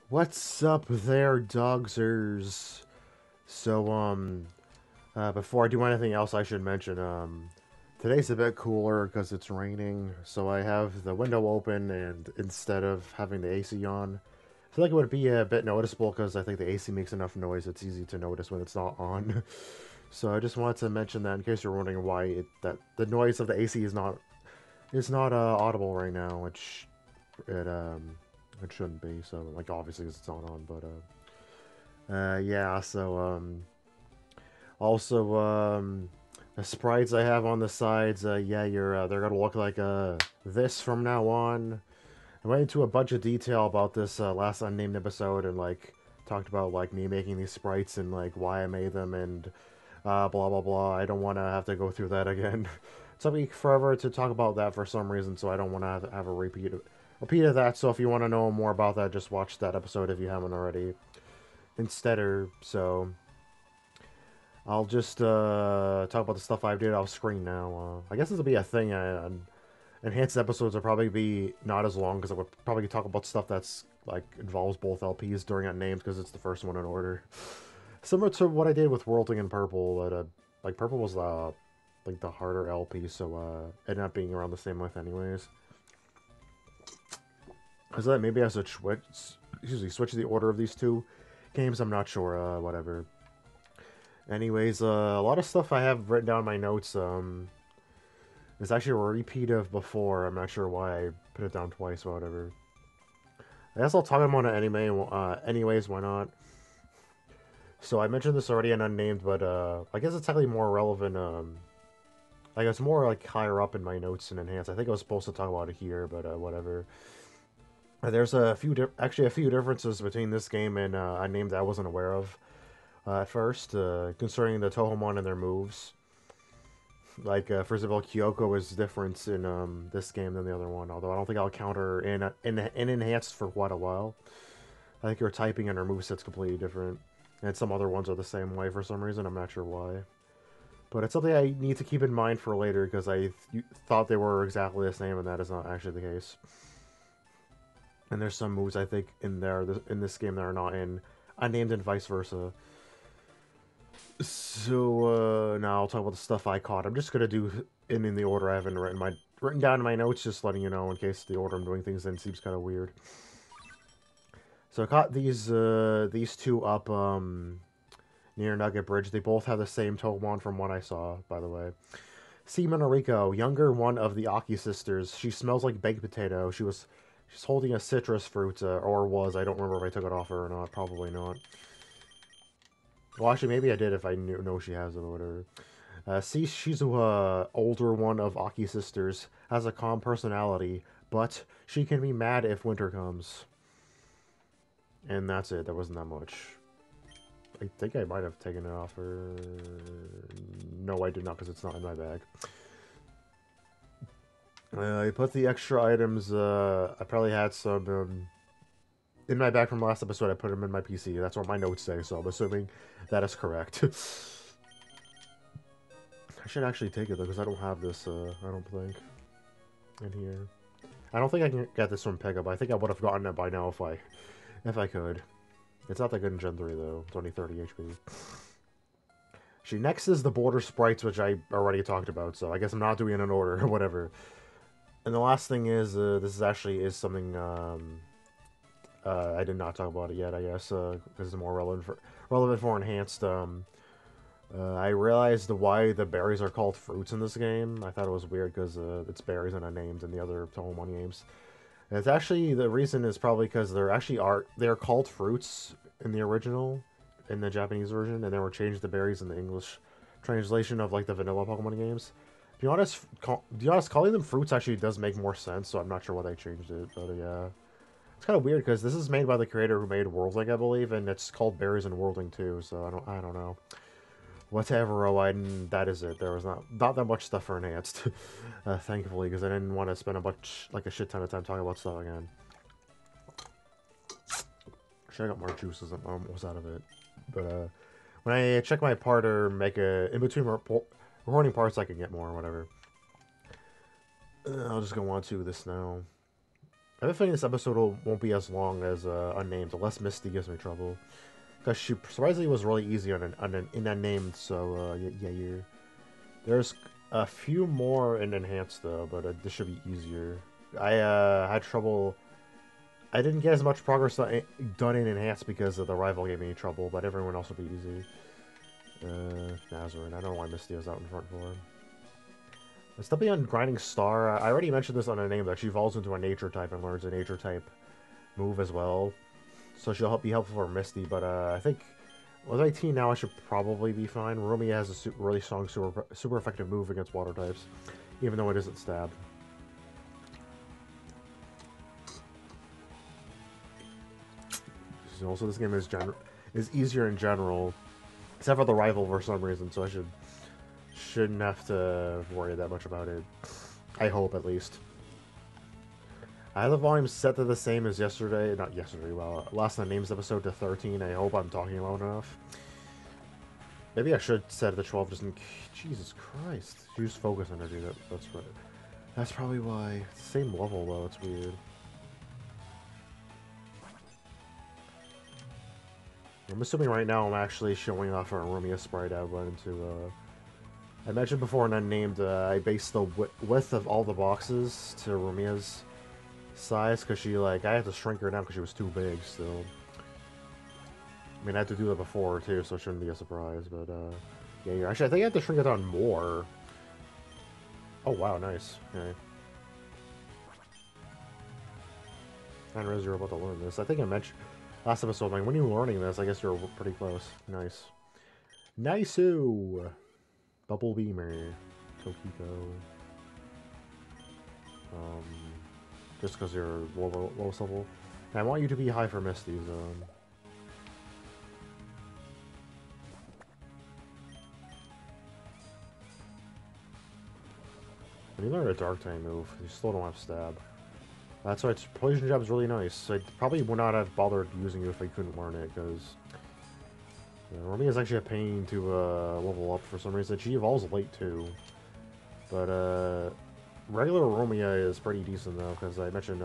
What's up there, dogsers? So, before I do anything else, I should mention, today's a bit cooler because it's raining, so I have the window open, and instead of having the AC on, I feel like it would be a bit noticeable because I think the AC makes enough noise, it's easy to notice when it's not on. So I just wanted to mention that in case you're wondering why that the noise of the AC is not audible right now, which it it shouldn't be. So like obviously 'cause it's not on, but yeah. So also the sprites I have on the sides, yeah, they're gonna look like this from now on. I went into a bunch of detail about this last unnamed episode and like talked about like me making these sprites and like why I made them and blah blah blah. I don't want to have to go through that again. It took me forever to talk about that for some reason, so I don't want to have a repeat of that. So if you want to know more about that, just watch that episode if you haven't already. Instead, or so I'll just talk about the stuff I did off screen now. I guess this will be a thing. Enhanced episodes will probably be not as long because I would probably talk about stuff that's like involves both LPs during Unnamed because it's the first one in order. Similar to what I did with Worlding and Purple, that like Purple was like the harder LP, so ended up being around the same length anyways. Is that maybe I should switch the order of these two games? I'm not sure. Whatever. Anyways, a lot of stuff I have written down in my notes. Is actually a repeat of before. I'm not sure why I put it down twice. Or whatever. I guess I'll talk about an anime. Anyways, why not? So I mentioned this already in Unnamed, but I guess it's technically more relevant. Like it's more like higher up in my notes and enhanced. I think I was supposed to talk about it here, but whatever. There's actually a few differences between this game and Unnamed that I wasn't aware of at first, concerning the Touhoumon and their moves. Like first of all, Kyoko is different in this game than the other one. Although I don't think I'll counter in enhanced for quite a while. I think her typing and her moveset's completely different, and some other ones are the same way for some reason. I'm not sure why. But it's something I need to keep in mind for later because thought they were exactly the same, and that is not actually the case. And there's some moves I think in in this game that are not in Unnamed and vice versa. So now I'll talk about the stuff I caught. I'm just gonna do in the order I haven't written down in my notes, just letting you know in case the order I'm doing things in seems kind of weird. So I caught these two up near Nugget Bridge. They both have the same Touhoumon from what I saw, by the way. C. Minoriko, younger one of the Aki sisters. She smells like baked potato. She's holding a citrus fruit, or was. I don't remember if I took it off her or not. Probably not. Well, actually, maybe I did if I know she has it or whatever. She's a older one of Aki's sisters, has a calm personality, but she can be mad if winter comes. And that's it. There wasn't that much. I think I might have taken it off her. No, I did not, because it's not in my bag. I put the extra items. I probably had some in my bag from last episode. I put them in my PC. That's what my notes say, so I'm assuming that is correct. I should actually take it though, because I don't have this. I don't think in here. I don't think I can get this from pickup. I think I would have gotten it by now if I could. It's not that good in Gen 3 though. It's only 30 HP. Next is the border sprites, which I already talked about, so I guess I'm not doing it in order or whatever. And the last thing is, this is actually something I did not talk about it yet, I guess, because it's more relevant for enhanced. I realized why the berries are called fruits in this game. I thought it was weird because it's berries and Unnamed in the other Touhoumon games. And it's actually, the reason is probably because they're called fruits in the original, in the Japanese version, and then were changed to berries in the English translation of like the vanilla Pokemon games. To be honest, calling them fruits actually does make more sense, so I'm not sure why they changed it, but yeah. It's kind of weird because this is made by the creator who made Worldling, I believe, and it's called Berries and Worldling too. So I don't know. Whatever. Oh, that is it. There was not that much stuff for enhanced, thankfully, because I didn't want to spend a shit ton of time talking about stuff again. Should I got more juices and almost out of it, but when I check my part or make in between recording parts, I can get more or whatever. I'll just go on to this now. I have a feeling this episode won't be as long as Unnamed, unless Misty gives me trouble. Because she surprisingly was really easy in Unnamed, so yeah, there's a few more in Enhanced though, but this should be easier. I had trouble. I didn't get as much progress done in Enhanced because the rival gave me trouble, but everyone else will be easy. Nazrin. I don't know why Misty is out in front for him. Stepping on Grinding Star, I already mentioned this on a name that she evolves into a nature type and learns a nature type move as well. So she'll be helpful for Misty, but I think with 18 now I should probably be fine. Rumia has a really strong, super effective move against water types, even though it isn't stab. Also, this game is easier in general, except for the rival for some reason, so I shouldn't have to worry that much about it. I hope, at least. I have the volume set to the same as yesterday. Not yesterday, well, last Names episode to 13. I hope I'm talking loud enough. Maybe I should set it to 12 just in... Jesus Christ. Use focus energy. That's right. That's probably why. It's the same level, though. It's weird. I'm assuming right now I'm actually showing off our Rumia sprite I went into... I mentioned before in Unnamed, I based the width of all the boxes to Rumia's size, because she, I had to shrink her down because she was too big still. I mean, I had to do that before, too, so it shouldn't be a surprise, but, yeah, actually, I think I have to shrink it down more. Oh, wow, nice. Okay. I didn't realize you were about to learn this. I think I mentioned last episode, when are you learning this? I guess you're pretty close. Nice. Nice-oo! Bubble Beamer. Tokiko. Just because you're lowest level. And I want you to be high for Misty's. When you learn a Dark type move, you still don't have stab. That's why Poison Jab is really nice. I probably would not have bothered using it if I couldn't learn it, because Rumia is actually a pain to level up for some reason. She evolves late too, but regular Rumia is pretty decent though, because I mentioned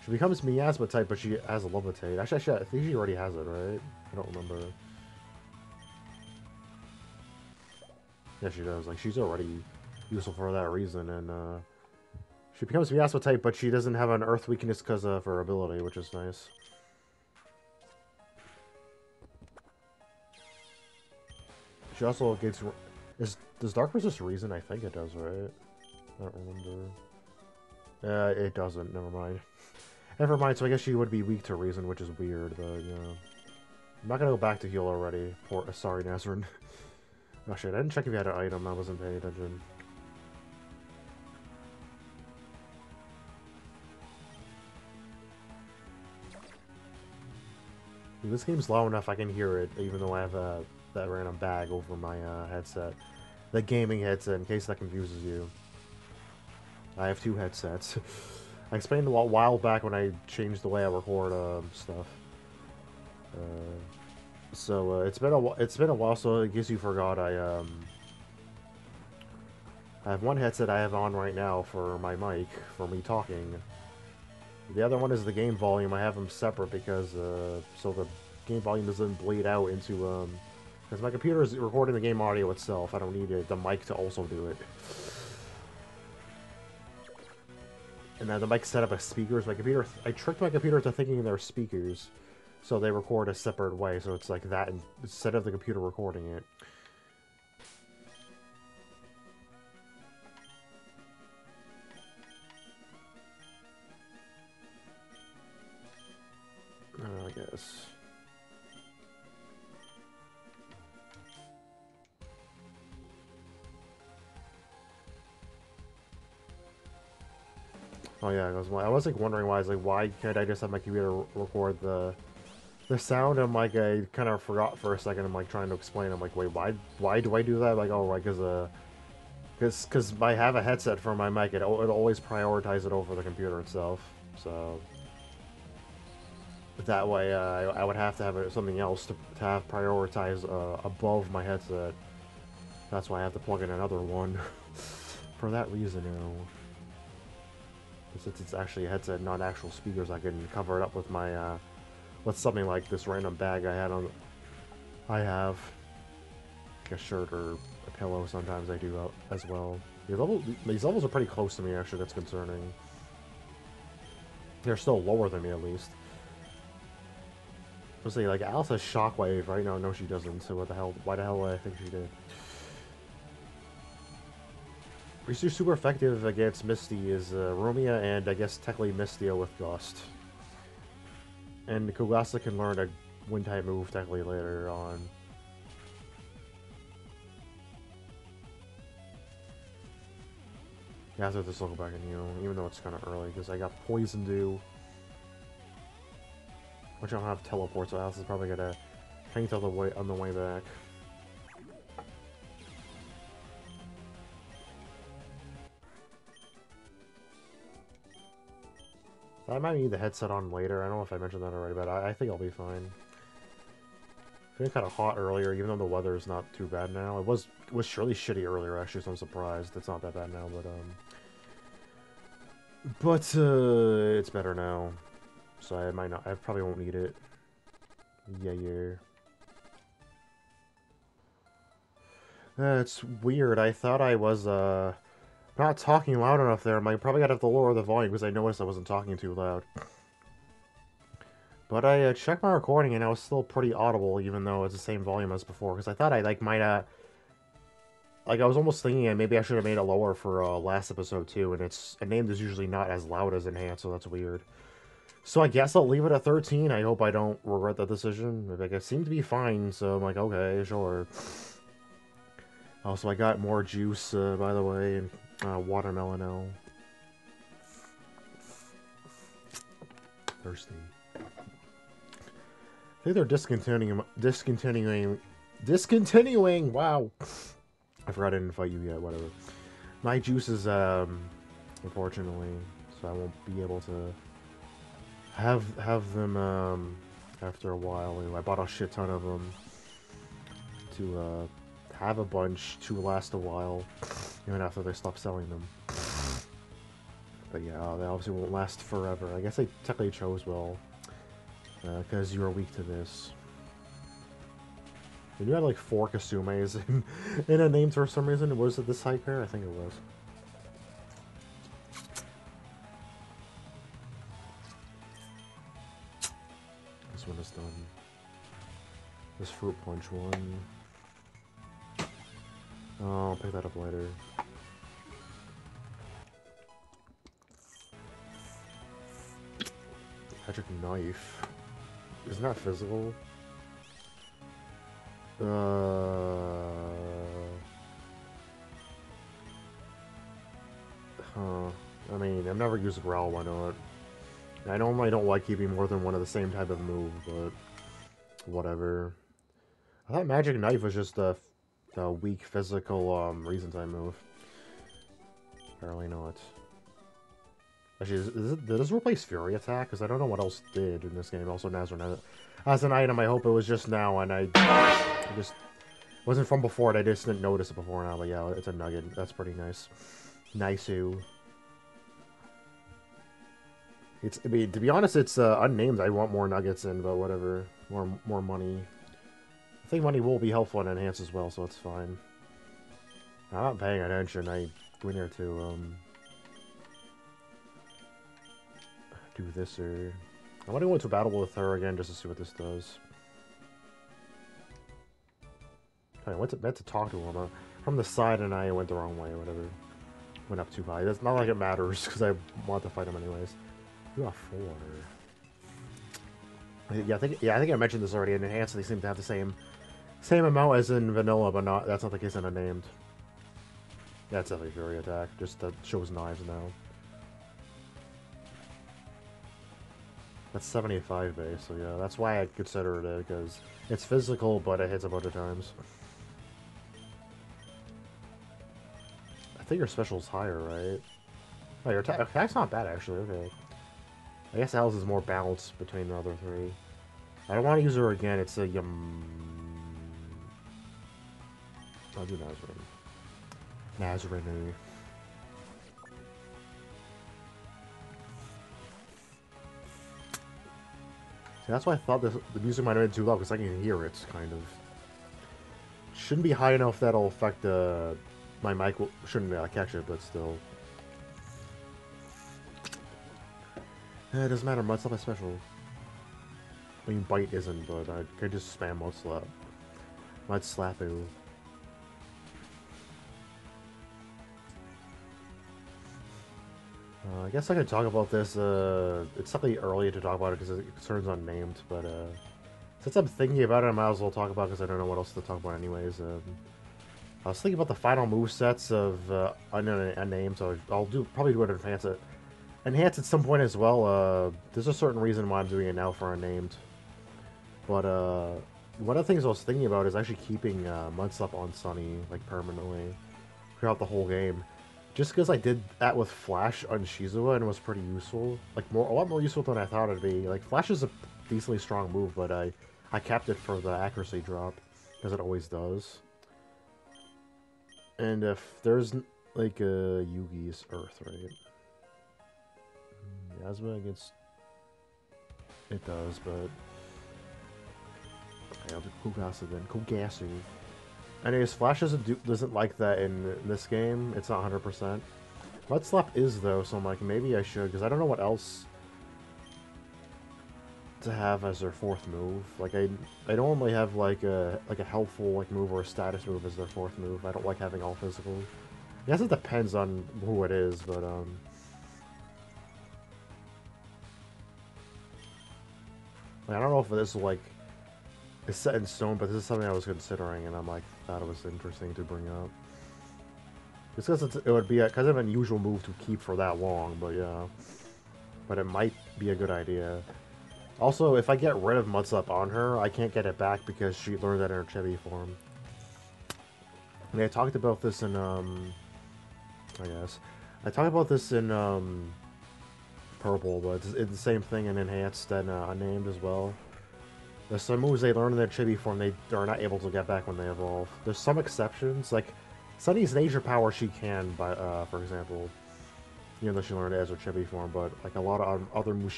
she becomes Miasma type, but she has a Levitate. Actually, I think she already has it, right? I don't remember. Yeah, she does. She's already useful for that reason, and she becomes Miasma type, but she doesn't have an Earth weakness because of her ability, which is nice. She also gets... Does Dark resist Reason? I think it does, right? I don't remember. It doesn't. Never mind. Never mind, so I guess she would be weak to Reason, which is weird, but, I'm not gonna go back to heal already. Sorry, Nazrin. Oh shit, I didn't check if you had an item. I wasn't paying attention. If this game's loud enough, I can hear it, even though I have that random bag over my headset. The gaming headset, in case that confuses you. I have two headsets. I explained a while back when I changed the way I record stuff. So it's been a while, so in case you forgot, I have one headset I have on right now for my mic, for me talking. The other one is the game volume. I have them separate because so the game volume doesn't bleed out into because my computer is recording the game audio itself. I don't need the mic to also do it. And then the mic set up as speakers. I tricked my computer to thinking they're speakers, so they record a separate way. So it's like that instead of the computer recording it. I guess. Oh yeah, I was wondering why. Why can't I just have my computer record the sound? I'm I kind of forgot for a second. I'm trying to explain. I'm wait, why do I do that? Because I have a headset for my mic. It always prioritizes it over the computer itself. So that way, I would have to have something else to have prioritized above my headset. That's why I have to plug in another one for that reason. Since it's actually a headset, not actual speakers, I can cover it up with my, with something like this random bag I have. Like a shirt or a pillow sometimes I do as well. These levels are pretty close to me, actually, that's concerning. They're still lower than me, at least. Let's see, like, Alice has Shockwave, right? No, she doesn't, so what the hell, why the hell would I think she did? Research super effective against Misty is Rumia and I guess technically Mistio with Gust. And Kugasa can learn a Wind-type move technically later on. Yeah, after this, I'll go back and heal, even though it's kind of early, because I got Poison Dew. Which I don't have teleport, so Alice is probably gonna faint on the way back. I might need the headset on later. I don't know if I mentioned that already, but I think I'll be fine. Feeling kind of hot earlier, even though the weather is not too bad now. It was surely shitty earlier, actually, so I'm surprised it's not that bad now. But it's better now, so I might not. I probably won't need it. Yeah. It's weird. I thought I was not talking loud enough there. I probably gotta have to lower the volume because I noticed I wasn't talking too loud. But I checked my recording and I was still pretty audible, even though it's the same volume as before. Because I thought I might like I was almost thinking maybe I should have made it lower for last episode too. And Unnamed is usually not as loud as Enhanced, so that's weird. So I guess I'll leave it at 13. I hope I don't regret that decision. Like, it seemed to be fine, so I'm like, okay, sure. Also, I got more juice, by the way, and watermelon ale. Thirsty. I think they're discontinuing, wow. I forgot I didn't invite you yet, whatever. My juice is, unfortunately, so I won't be able to have them, after a while. Anyway, I bought a shit ton of them to, have a bunch to last a while, even after they stop selling them. But yeah, they obviously won't last forever. I guess they technically chose well, because you were weak to this. And you had like 4 Kasumes in a name for some reason. Was it this high pair? I think it was. This one is done. This fruit punch one. Oh, I'll pick that up later. Magic knife. Isn't that physical? Huh. I mean, I've never used a growl, why not? I normally don't like keeping more than one of the same type of move, but whatever. I thought Magic Knife was just a weak physical reason time move. Apparently not. Actually, did this replace Fury Attack? Because I don't know what else did in this game. Also, Nazrin as an item, I hope it was just now, and I just wasn't from before, and I just didn't notice it before now. But yeah, it's a nugget. That's pretty nice. Nice-oo. I mean, to be honest, it's unnamed. I want more nuggets in, but whatever. More money. I think money will be helpful and enhance as well, so it's fine. I'm not paying attention. I go in here to do this, or I want to go into battle with her again just to see what this does. I meant to talk to him from the side, and I went the wrong way. Whatever. Went up too high. It's not like it matters because I want to fight him anyways. You got 4. Yeah, I think I mentioned this already. In Enhanced, they seem to have the same amount as in Vanilla, but that's not the case in Unnamed. That's definitely Fury Attack. Just that shows knives now. That's 75 base, so yeah, that's why I consider it, because it's physical, but it hits a bunch of times. I think your special's higher, right? Oh, your attack's not bad, actually, okay. I guess Alice is more balanced between the other 3. I don't want to use her again, it's a I'll do Nazrin. Nazrin. See, that's why I thought the music might have been too loud, because I can hear it, kind of. Shouldn't be high enough that'll affect my mic. Shouldn't catch it, but still. It doesn't matter, Mud Slap is special. I mean, Bite isn't, but I could just spam Mud Slap. Mud Slap you. I guess I could talk about this. It's slightly early to talk about it because it concerns Unnamed, but since I'm thinking about it, I might as well talk about it because I don't know what else to talk about anyways. I was thinking about the final movesets of Unnamed, so I'll probably do it in Enhance at some point as well. There's a certain reason why I'm doing it now for Unnamed. But one of the things I was thinking about is actually keeping Mudslap on Sunny, like, permanently throughout the whole game. Just because I did that with Flash on Shizuo and it was pretty useful. Like, a lot more useful than I thought it'd be. Like, Flash is a decently strong move, but I kept it for the accuracy drop, because it always does. And if there's, like, Yugi's Earth, right? Yasma against... It does, but... I'll do Kugasa then. Kogasu. Anyways, Flash doesn't like that in this game. It's not 100%. Mud Slap is, though, so I'm like, maybe I should, because I don't know what else to have as their fourth move. Like, I normally have, like a helpful, like, move or a status move as their fourth move. I don't like having all physical. I guess it depends on who it is, but, I don't know if this, like, is set in stone, but this is something I was considering, and I'm like, thought it was interesting to bring up. Just because it would be kind of an unusual move to keep for that long, but yeah. But it might be a good idea. Also, if I get rid of Mudslap on her, I can't get it back because she learned that in her chibi form. I mean, I talked about this in, I guess. I talked about this in, Purple, but it's the same thing in Enhanced and Unnamed as well. There's some moves they learn in their chibi form they are not able to get back when they evolve. There's some exceptions, like Sunny's nature power she can, for example, even though she learned it as her chibi form, but like a lot of other moves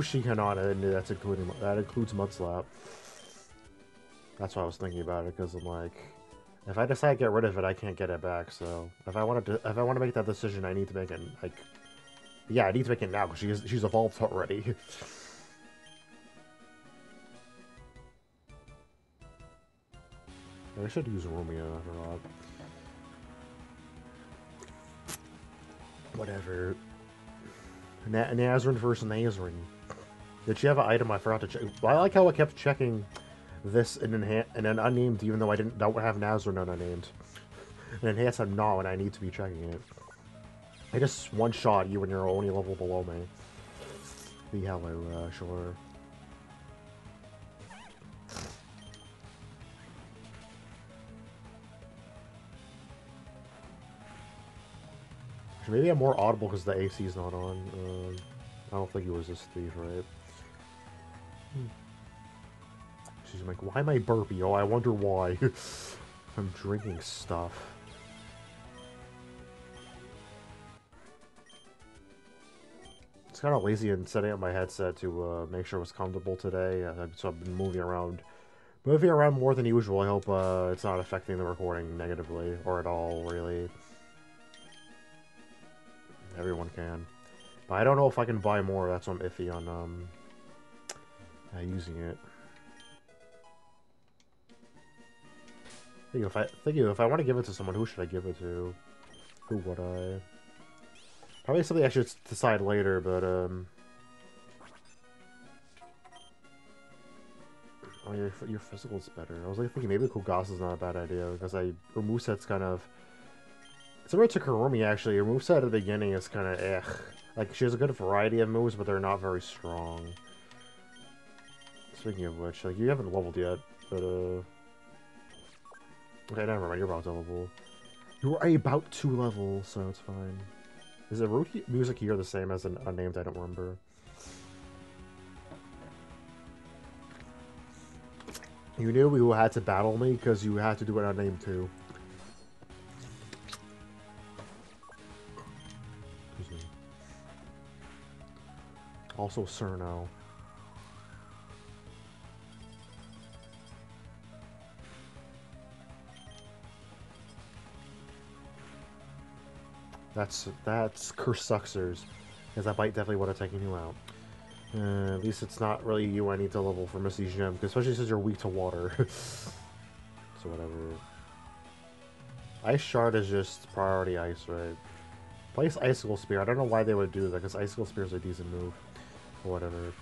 she cannot, and that includes Mudslap. That's why I was thinking about it, because I'm like, if I decide to get rid of it, I can't get it back. So if I want to make that decision, I need to make it like, yeah, I need to make it now because she's evolved already. I should use Rumia or not. Whatever. Nazrin versus Nazrin. Did she have an item I forgot to check? Well, I like how I kept checking this in an Unnamed, even though I don't have Nazrin on Unnamed. And Enhanced I'm not when I need to be checking it. I just one-shot you when you're only level below me. The hello, sure. Maybe I'm more audible because the AC's not on. I don't think he was this thief, right? She's like, why am I burpy? Oh, I wonder why. I'm drinking stuff. It's kind of lazy in setting up my headset to make sure it was comfortable today, so I've been moving around more than usual. I hope it's not affecting the recording negatively, or at all, really. Everyone can. But I don't know if I can buy more, that's why I'm iffy on using it. If I want to give it to someone, who should I give it to? Who would I? Probably something I should decide later, but oh, your physical's better. I was like thinking maybe Kogasa's not a bad idea because her moveset's kind of similar to Kurumi actually. Her moveset at the beginning is kind of eh. Like she has a good variety of moves, but they're not very strong. Speaking of which, like you haven't leveled yet, but okay, never mind. You're about to level. You are about to level, so it's fine. Is the music here the same as an Unnamed? I don't remember. You knew who had to battle me because you had to do an Unnamed too. Also, Cerno. That's Cursuxers. Because that bite definitely would have taken you out. At least it's not really you I need to level for Misty's Gem, especially since you're weak to water. So whatever. Ice Shard is just priority ice, right? Place Icicle Spear. I don't know why they would do that, because Icicle Spear is a decent move. Or whatever.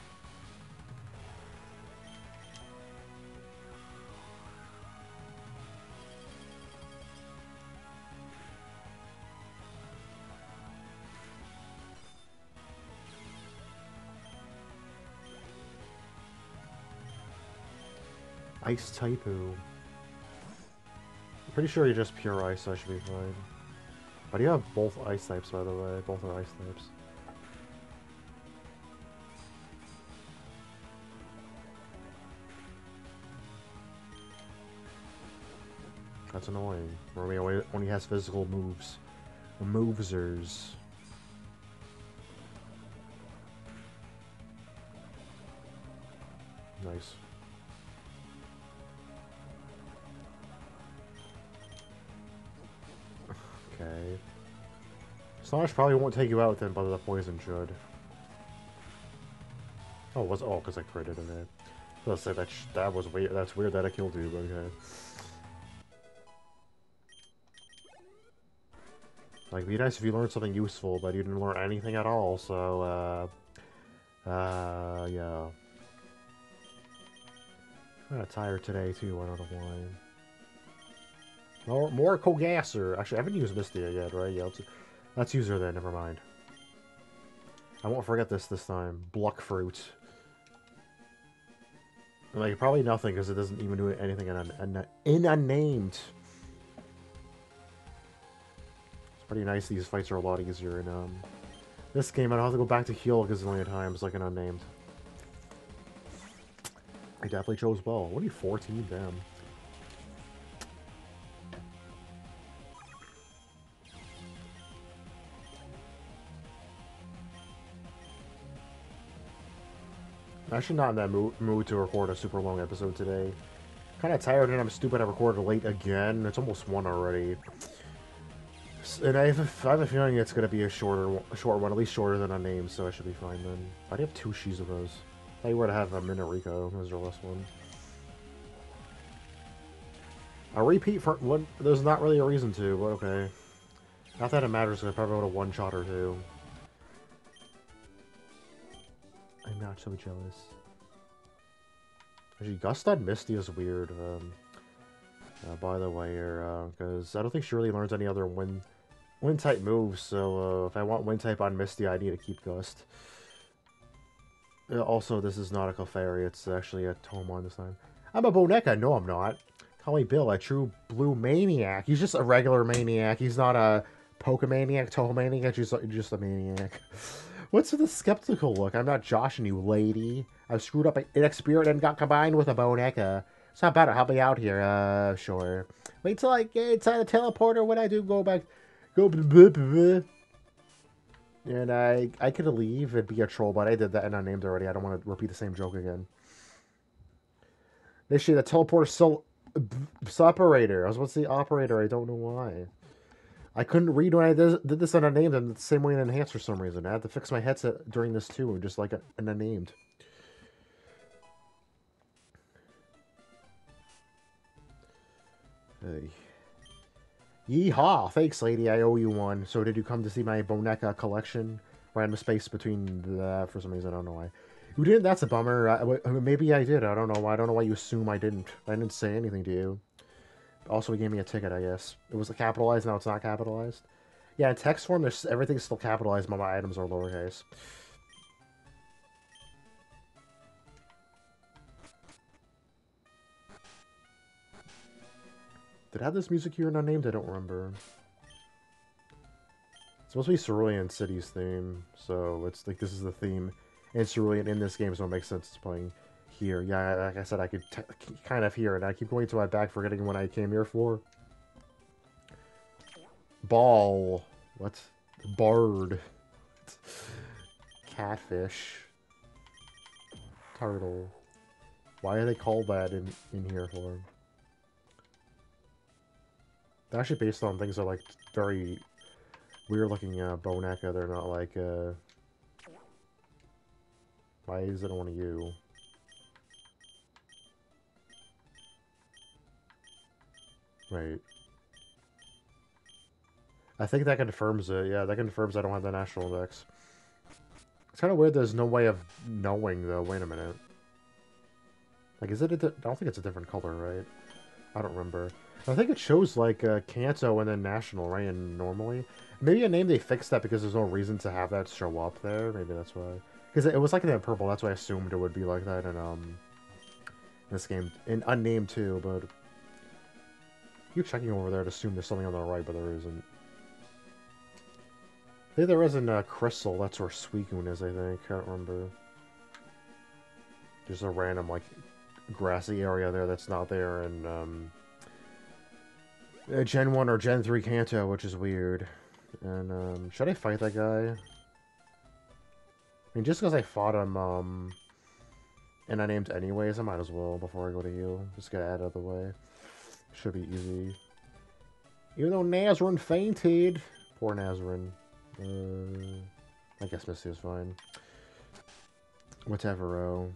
Ice Typoo. Pretty sure you're just pure ice, so I should be fine. But you have both ice types, by the way. Both are ice types. That's annoying. Rumia only has physical moves. Movesers. Nice. Okay. Slash probably won't take you out then, but the poison should. Oh, was because I critted in it. Let's say that was weird. That's weird that I killed you. But okay. Like, it'd be nice if you learned something useful, but you didn't learn anything at all. So, yeah. I'm kind of tired today too. I don't know why. More Kogasser. Actually, I haven't used Misty yet, right? Yeah, let's use her then. Never mind. I won't forget this time. Block Fruit. Like, probably nothing, because it doesn't even do anything in Unnamed. It's pretty nice. These fights are a lot easier in this game. I don't have to go back to heal a gazillion times like an Unnamed. I definitely chose well. What are you, 14? Damn. I'm actually not in that mood to record a super long episode today. Kind of tired and I'm stupid I recorded late again. It's almost 1 already. And I have a feeling it's going to be a short one, at least shorter than Unnamed, so I should be fine then. Why do you have 2 Shizuros? I thought you were to have a Minariko as your last one. A repeat for one, there's not really a reason to, but okay. Not that it matters, because I probably would have one-shot or 2. I'm not so jealous. Actually, Gustad Misty is weird, by the way, because I don't think she really learns any other wind-type moves, so if I want wind-type on Misty, I need to keep Gust. Also, this is not a Clefairy, it's actually a Touhoumon this time. I'm a Boneka! No, I'm not. Call me Bill, a true blue maniac. He's just a regular maniac. He's not a Pokemaniac, Touhoumaniac, just a maniac. What's with the skeptical look? I'm not joshing you, lady. I've screwed up an inexperience and got combined with a Boneka. It's not bad. Help me out here. Sure. Wait till I get inside the teleporter. When I do go back, go blah, blah, blah. And I could leave and be a troll, but I did that and Unnamed already. I don't want to repeat the same joke again. This shit, the teleporter still operator. I was about to say operator. I don't know why. I couldn't read when I did this on Unnamed and the same way in Enhanced for some reason. I had to fix my headset during this too, just like an Unnamed. Hey. Yeehaw! Thanks, lady. I owe you one. So did you come to see my Boneka collection? Random space between the... For some reason, I don't know why. You didn't? That's a bummer. Maybe I did. I don't know. I don't know why you assume I didn't. I didn't say anything to you. Also, he gave me a ticket, I guess. It was capitalized, now it's not capitalized. Yeah, in text form, everything's still capitalized, but my items are lowercase. Did I have this music here in Unnamed? I don't remember. It's supposed to be Cerulean City's theme, so it's like this is the theme. And Cerulean in this game, so it makes sense it's playing here. Yeah, like I said, I could kind of hear it. I keep going to my back, forgetting what I came here for. Ball. What? Bird. Catfish. Turtle. Why are they called that in here for? They're actually based on things that are like very weird looking bone echo. They're not like why is it one of you? Right. I think that confirms it. Yeah, that confirms I don't have the national index. It's kind of weird there's no way of knowing, though. Wait a minute. Like, is it I don't think it's a different color, right? I don't remember. I think it shows, like, Kanto and then national, right? And normally. Maybe a name they fixed that because there's no reason to have that show up there. Maybe that's why. Because it was like that purple. That's why I assumed it would be like that in this game. In Unnamed, too, but... keep checking over there to assume there's something on the right, but there isn't. I think there is in Crystal. That's where Suicune is, I think. I don't remember. There's a random, like, grassy area there that's not there in Gen 1 or Gen 3 Kanto, which is weird. And, should I fight that guy? I mean, just because I fought him, and I named anyways, I might as well before I go to heal. Just get it out of the way. Should be easy. Even though Nazrin fainted. Poor Nazrin. I guess Misty is fine. Whatever, oh.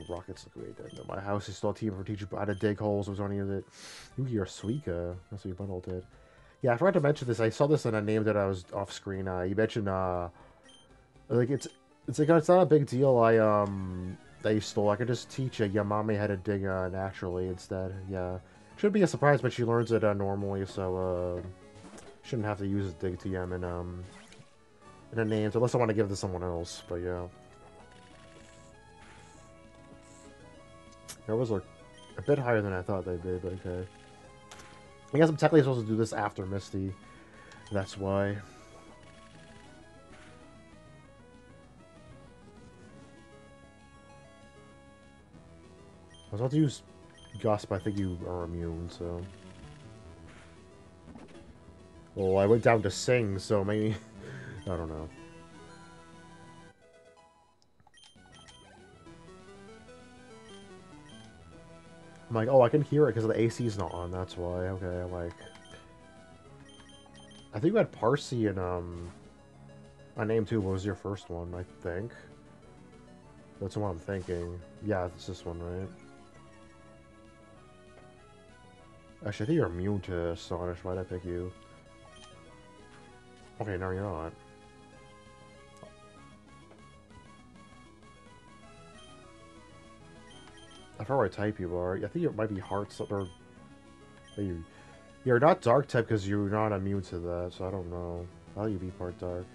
Rockets look great then. My house is still a team for teaching how to dig holes. Was only it. Yugi or Suika. That's what your bundle did. Yeah, I forgot to mention this. I saw this and I named it. I was off screen. You mentioned like it's like it's not a big deal. I stole. I could just teach Yamame how to dig naturally instead. Yeah, should be a surprise, but she learns it normally, so shouldn't have to use dig TM in a name unless I want to give it to someone else. But yeah. That was like a bit higher than I thought they'd be, but okay. I guess I'm technically supposed to do this after Misty. That's why. I was about to use Gus, but I think you are immune, so... well, I went down to Sing, so maybe... I don't know. I'm like, oh, I can hear it because the AC's not on, that's why. Okay, like... I think you had Parsi and, Unnamed too. What was your first one, I think? That's what I'm thinking. Yeah, it's this one, right? Actually, I think you're immune to Astonish. Why'd I pick you? Okay, no, you're not. I forgot what type you are. I think it might be Hearts or... You're not Dark type because you're not immune to that, so I don't know. How you be part Dark?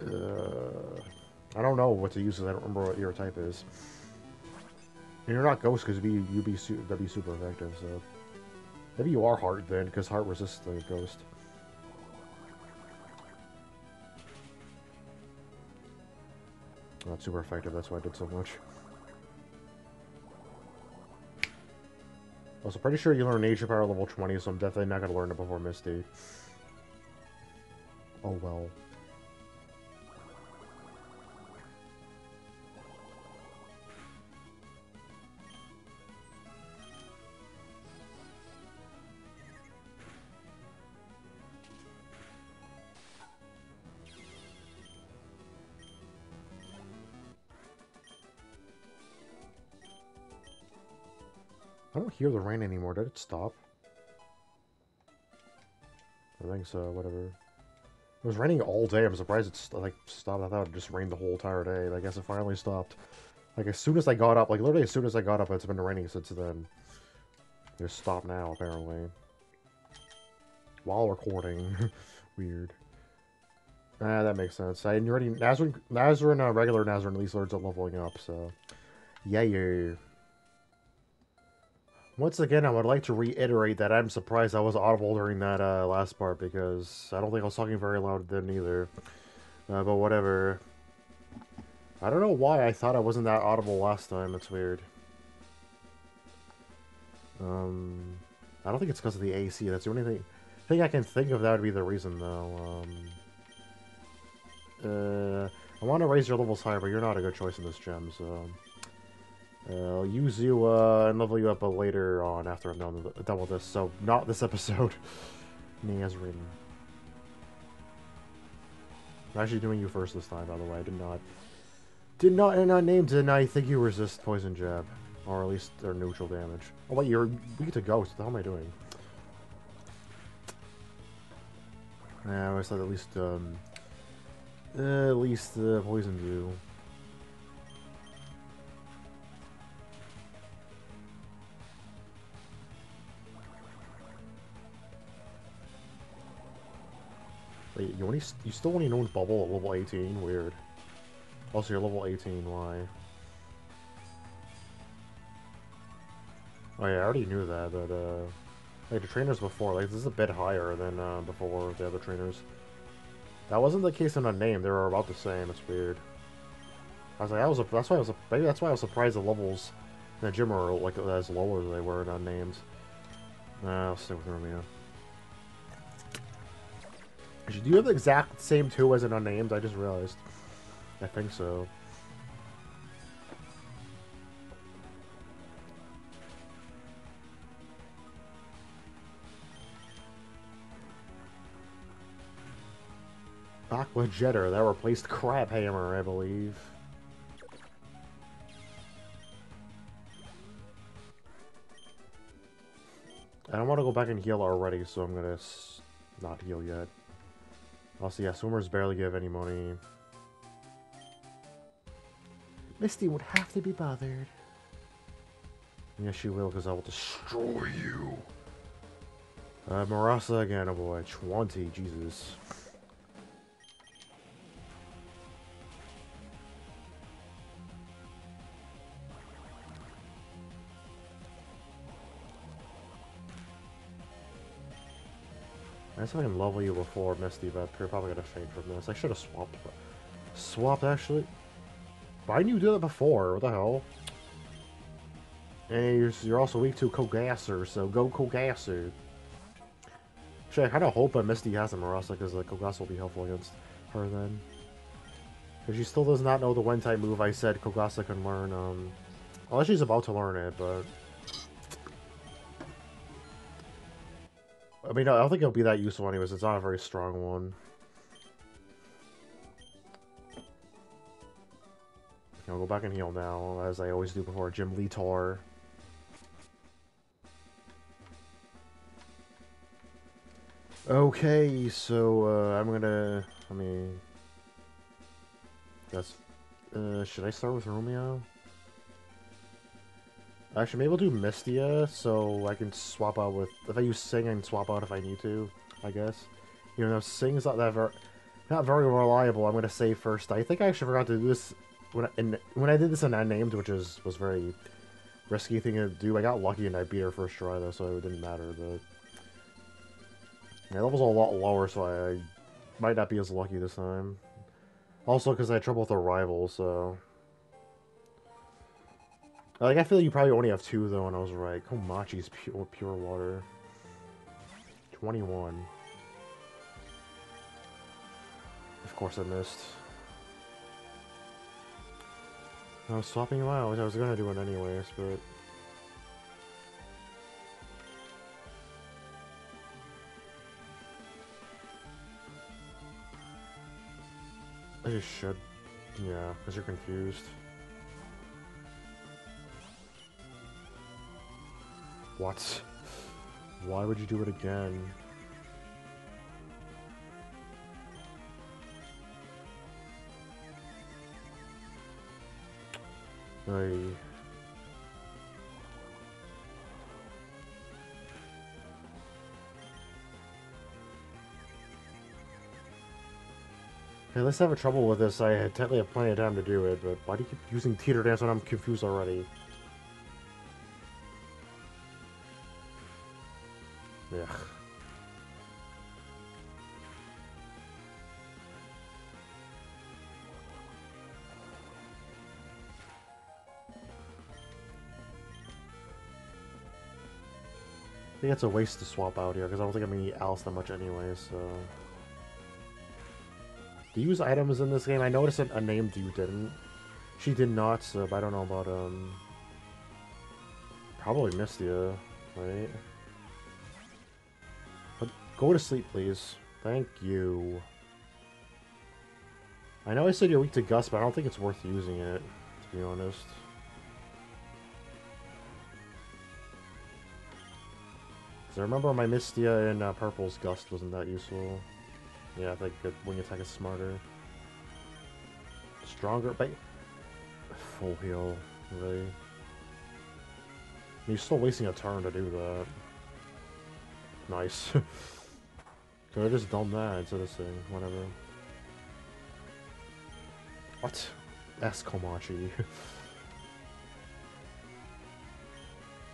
I don't know what to use because I don't remember what your type is. And you're not Ghost because that'd be super effective, so... maybe you are Heart then, because Heart resists the Ghost. Not super effective, that's why I did so much. Also, pretty sure you learn Nature Power level 20, so I'm definitely not going to learn it before Misty. Oh well. I don't hear the rain anymore. Did it stop? I think so, whatever. It was raining all day. I'm surprised it's like stopped. I thought it just rained the whole entire day. I guess it finally stopped. Like as soon as I got up, like literally as soon as I got up, it's been raining since then. It just stopped now, apparently. While recording. Weird. Ah, that makes sense. I already Nazrin, regular Nazrin at least learns at leveling up, so yeah. Once again, I would like to reiterate that I'm surprised I was audible during that last part, because I don't think I was talking very loud then either. But whatever. I don't know why I thought I wasn't that audible last time, it's weird. I don't think it's because of the AC, that's the only thing I can think of that would be the reason, though. I want to raise your levels higher, but you're not a good choice in this gem, so... I'll use you and level you up later on after I'm done with this. So not this episode. Nazrin. I'm actually doing you first this time, by the way. I did not in Unnamed, and I think you resist poison jab, or at least their neutral damage. Oh wait, you're weak to ghost. What the hell am I doing? Yeah, I said at least poison do. Wait, you still only know bubble at level 18? Weird. Also, you're level 18. Why? Oh yeah, I already knew that, but like the trainers before, like this is a bit higher than before the other trainers. That wasn't the case in Unnamed. They were about the same. It's weird. I was like, maybe that's why I was surprised the levels in the gym are like as low as they were in Unnamed. I'll stick with Rumia. Do you have the exact same 2 as in Unnamed? I just realized. I think so. Aqua Jetter, that replaced Crab Hammer, I believe. I don't want to go back and heal already, so I'm gonna not heal yet. Also, yeah, swimmers barely give any money. Misty would have to be bothered. Yes, she will, because I will destroy you. Marasa again, oh boy. 20, Jesus. I guess I can level you before Misty, but you're probably gonna faint from this. I should have swapped. Swapped, actually. But I knew you did it before. What the hell? And you're also weak to Kogasser, so go Kogasser. Actually, I kind of hope that Misty has a Marasa, because the Kogasser will be helpful against her then. Because she still does not know the Wind-type move I said Kogasser can learn. Unless she's about to learn it, but... I mean, I don't think it'll be that useful anyways. It's not a very strong one. I'll go back and heal now, as I always do before Gym Litar. Okay, so, I'm gonna... I mean... That's... should I start with Romeo? Actually, maybe we'll do Mystia, so I can swap out with... If I use Sing, I can swap out if I need to, I guess. Even though Sing's not very reliable, I'm gonna save first. I think I actually forgot to do this when I did this in Unnamed, which was very risky thing to do. I got lucky and I beat her first try, though, so it didn't matter, but... Yeah, that was a lot lower, so I might not be as lucky this time. Also, because I had trouble with a rival, so... Like, I feel you probably only have 2, though, and I was right. Komachi's pure water. 21. Of course I missed. I was swapping him out. I was gonna do it anyways, but... I just should. Yeah, because you're confused. What? Why would you do it again? Hey, let's have a trouble with this. I technically have plenty of time to do it, but why do you keep using Teeter Dance when I'm confused already? Ugh. I think it's a waste to swap out here, because I don't think I'm going to need Alice that much anyway, so... Do you use items in this game? I noticed that Unnamed you didn't. She did not, so I don't know about, Probably Misty, right? But go to sleep, please. Thank you. I know I said you're weak to Gust, but I don't think it's worth using it, to be honest. Because I remember my Mistia in Purple's Gust wasn't that useful. Yeah, I think wing attack is smarter. Stronger, but full heal, really. You're still wasting a turn to do that. Nice. Could have just done that instead of saying whatever. What? S-Komachi.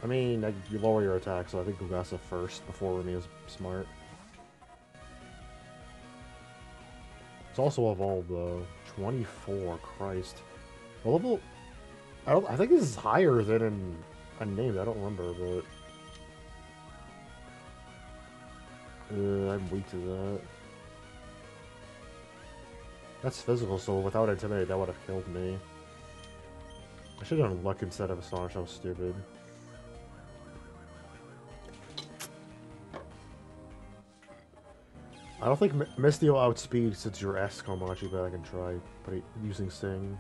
I mean, you lower your attack, so I think Gugasa first before Rumi is smart. It's also evolved though. 24, Christ. The level, I think this is higher than in Unnamed. I don't remember, but I'm weak to that. That's physical, so without Intimidate, that would have killed me. I should have done Luck instead of Astonish. That was stupid. I don't think Misty will outspeed since you're S-Komachi, but I can try using Sing.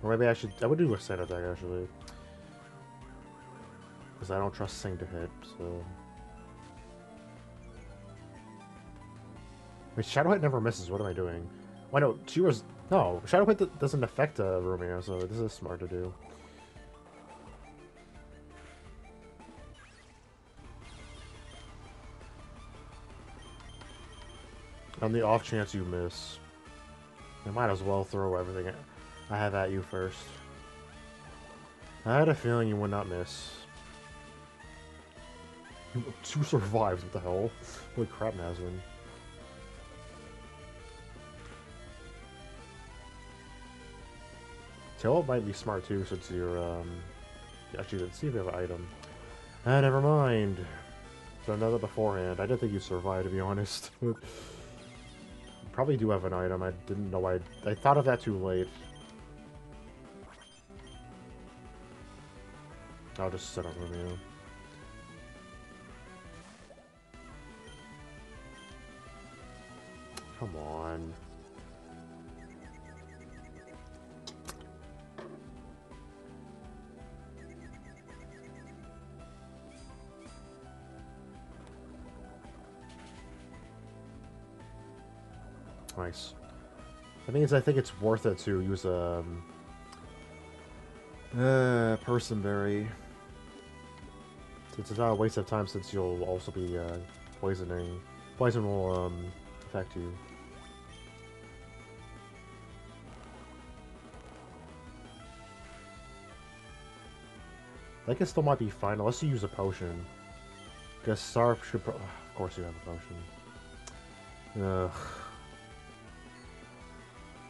Or maybe I would do a Sand Attack, actually. Because I don't trust Sing to hit, so... Wait, Shadow Hit never misses, what am I doing? Why no, she was... No, Shadow Hit doesn't affect Rumia, so this is smart to do. On the off chance you miss, I might as well throw everything I have at you first. I had a feeling you would not miss. You 2 survives, what the hell? Holy crap, Nazrin. Tail might be smart too, since you're, actually, let's see if we have an item. Ah, never mind. So I know that beforehand. I didn't think you survived, to be honest. Probably do have an item. I didn't know I thought of that too late. I'll just set up Rumia. Come on. Nice. That means I think it's worth it to use a Personberry. It's not a waste of time since you'll also be poisoning. Poison will affect you. I guess still might be fine unless you use a potion. Guess Star should. Of course, you have a potion. Ugh.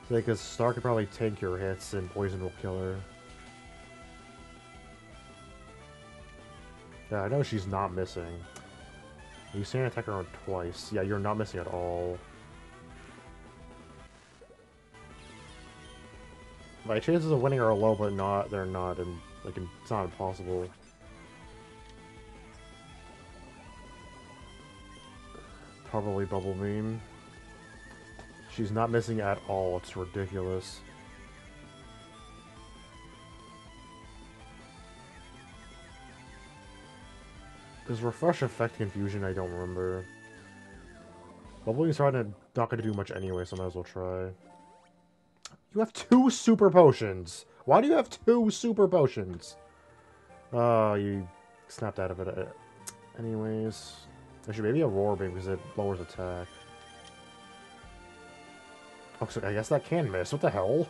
Because Star could probably tank your hits and poison will kill her. Yeah, I know she's not missing. You Sand Attack her twice. Yeah, you're not missing at all. My chances of winning are low, but they're not, and like it's not impossible. Probably Bubble Beam. She's not missing at all. It's ridiculous. Does Refresh affect Confusion? I don't remember. Bubblebeam's not going to do much anyway, so I might as well try. You have 2 Super Potions! Why do you have 2 Super Potions? Oh, you snapped out of it. Anyways. Actually, maybe a Roar Beam because it lowers attack. Oh, so I guess that can miss. What the hell?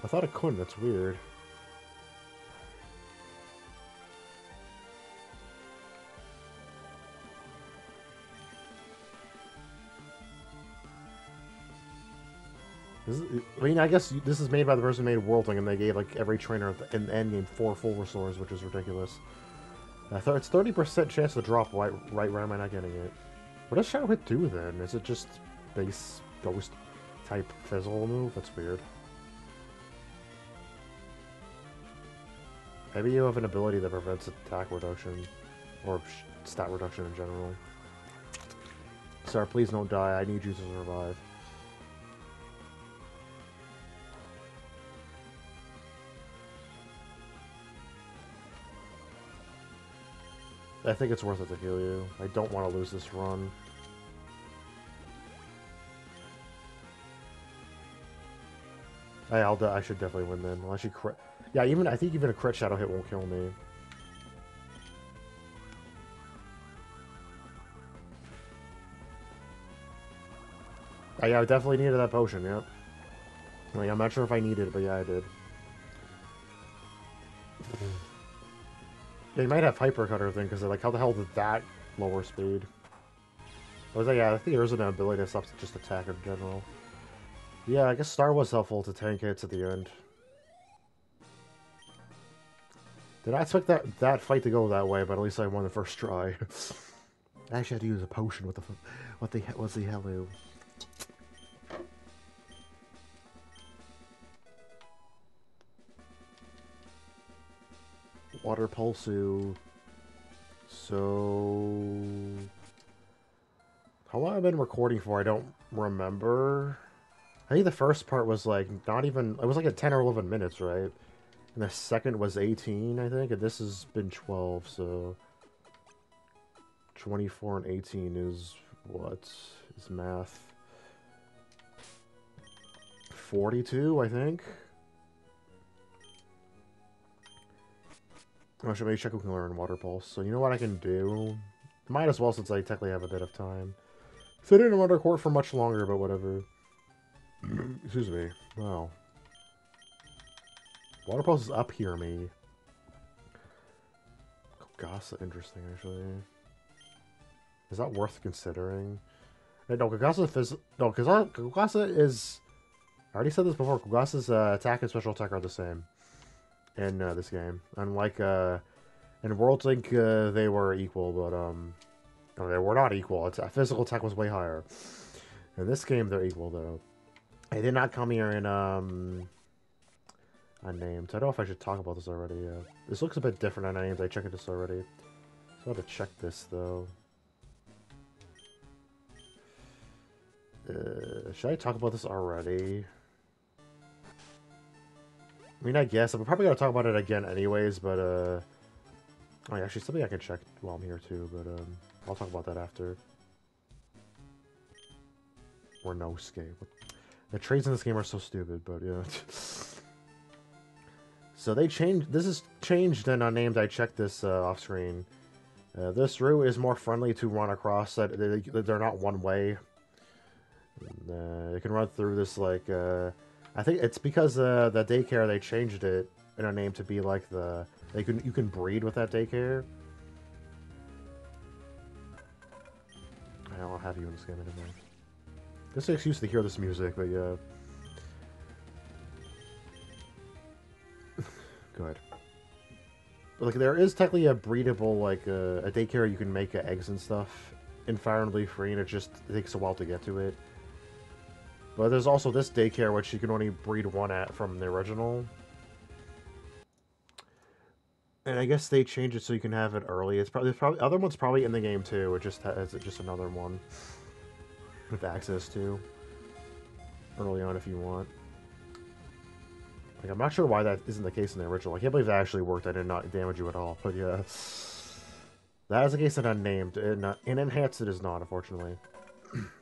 I thought it couldn't. That's weird. I mean, I guess this is made by the person who made Worldling, and they gave like every trainer in the endgame 4 full restores, which is ridiculous. I thought it's 30% chance to drop. Right? Why am I not getting it? What does Shadow Hit do then? Is it just base ghost type fizzle move? That's weird. Maybe you have an ability that prevents attack reduction. Or stat reduction in general. Sir, please don't die. I need you to survive. I think it's worth it to heal you. I don't want to lose this run. I should definitely win then. Unless you crit. Yeah, I think even a crit shadow hit won't kill me. Yeah, I definitely needed that potion, yep. Like, I'm not sure if I needed it, but yeah, I did. Yeah, you might have hyper cutter thing, because like, how the hell did that lower speed? I was like, yeah, I think there's an ability that stops just attack in general. Yeah, I guess Star was helpful to tank hits at the end. Did I expect that fight to go that way, but at least I won the first try. I actually had to use a potion with what's the hell? Water Pulsu. So... How long have I been recording for? I don't remember. I think the first part was like not even... It was like 10 or 11 minutes, right? And the second was 18, I think. And this has been 12, so... 24 and 18 is... What? Is math? 42, I think? I should maybe check who can learn Water Pulse. So you know what I can do? Might as well since I technically have a bit of time. So I didn't want to record for much longer, but whatever. Excuse me. Wow. Water Pulse is up here, me. Kogasa, interesting, actually. Is that worth considering? No, Kogasa is... I already said this before. Kogasa's attack and special attack are the same in this game. Unlike in World Link, they were equal, but no, they were not equal. Physical attack was way higher. In this game, they're equal though. They did not come here in Unnamed. I don't know if I should talk about this already. This looks a bit different on Unnamed. I checked this already. So I have to check this though. Should I talk about this already? I mean, I guess. I'm probably going to talk about it again anyways, but, oh, yeah, actually, something I can check while I'm here, too, but, I'll talk about that after. Or no escape. The trades in this game are so stupid, but, yeah. So they changed... This is changed and Unnamed. I checked this, off-screen. This route is more friendly to run across. They're not one way. You can run through this, like, I think it's because the daycare, they changed it in a name to be like the... You can breed with that daycare. I don't have you in this game anymore. This is an excuse to hear this music, but yeah. Good. But, like, there is technically a breedable, like, a daycare you can make eggs and stuff entirely free, and it takes a while to get to it. But there's also this daycare, which you can only breed one at from the original. And I guess they changed it so you can have it early. There's probably other one's probably in the game too. It just has just another one with access to early on if you want. Like, I'm not sure why that isn't the case in the original. I can't believe that actually worked. I did not damage you at all. But yeah, that is the case in Unnamed. In Enhanced, it is not, unfortunately.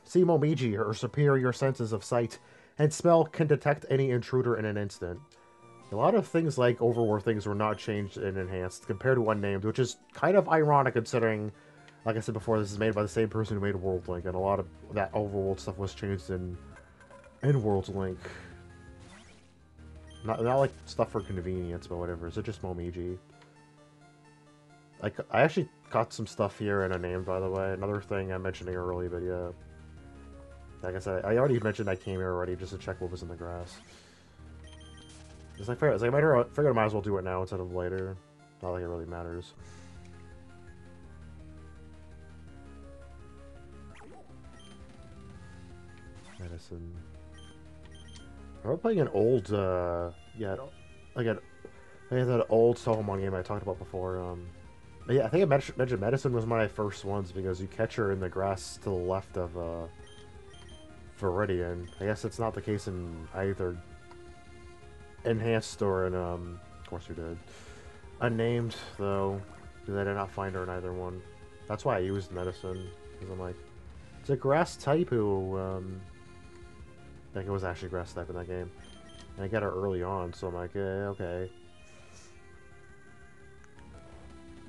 See, Momiji, her superior senses of sight and smell can detect any intruder in an instant. A lot of things like Overworld things were not changed in Enhanced compared to Unnamed, which is kind of ironic considering, like I said before, this is made by the same person who made World Link, and a lot of that Overworld stuff was changed in World Link. Not like stuff for convenience, but whatever. Is it just Momiji? Like, I actually got some stuff here in Unnamed, by the way. Another thing I'm mentioning early, but yeah. Like I said, I already mentioned I came here already just to check what was in the grass. It's like, I figured I might as well do it now instead of later. Not like it really matters. Medicine. I remember playing an old, yeah, like I had that old Touhoumon game I talked about before. But yeah, I think I mentioned Medicine was one of my first ones because you catch her in the grass to the left of Vermillion. I guess it's not the case in either Enhanced or in of course you did. Unnamed though, because I did not find her in either one. That's why I used Medicine, because I'm like, it's a grass type who I think it was actually grass type in that game. And I got her early on, so I'm like, okay.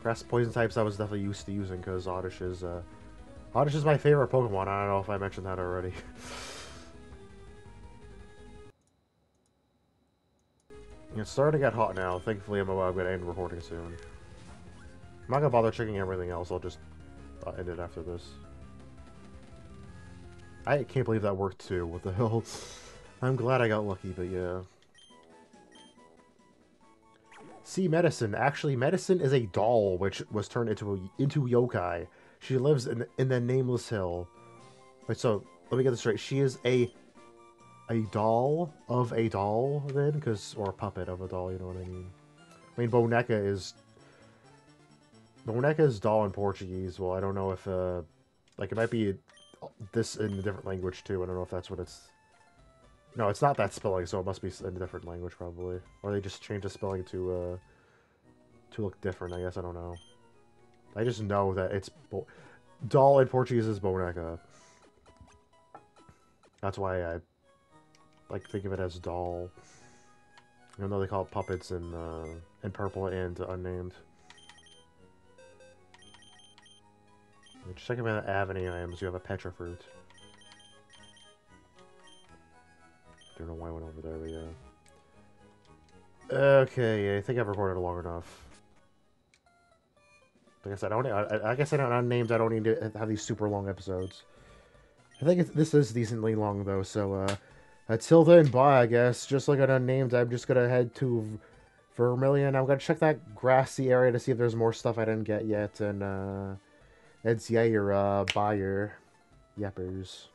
Grass poison types I was definitely used to using because Oddish is my favorite Pokemon. I don't know if I mentioned that already. It's starting to get hot now. Thankfully, I'm going to end recording soon. I'm not going to bother checking everything else. I'll just end it after this. I can't believe that worked too. What the hell? I'm glad I got lucky, but yeah. See, Medicine. Actually, Medicine is a doll which was turned into yokai. She lives in the Nameless Hill. Wait, so let me get this straight. She is a doll of a doll, then, or a puppet of a doll. You know what I mean? I mean, Boneca is doll in Portuguese. Well, I don't know if like it might be this in a different language too. I don't know if that's what it's. No, it's not that spelling, so it must be in a different language probably, or they just changed the spelling to look different. I guess I don't know. I just know that it's doll in Portuguese is Boneca. That's why I like think of it as doll. Even though they call it puppets in Purple and Unnamed. Just checking out Avenue items. You have a Petra fruit. Don't know why I went over there, but yeah. Okay, I think I've recorded long enough. Like I said, I guess I don't Unnamed. I don't need to have these super long episodes. I think this is decently long though, so until then, bye. I guess just like an Unnamed, I'm just gonna head to Vermillion. I'm gonna check that grassy area to see if there's more stuff I didn't get yet, and it's yeah, your buyer, yeppers.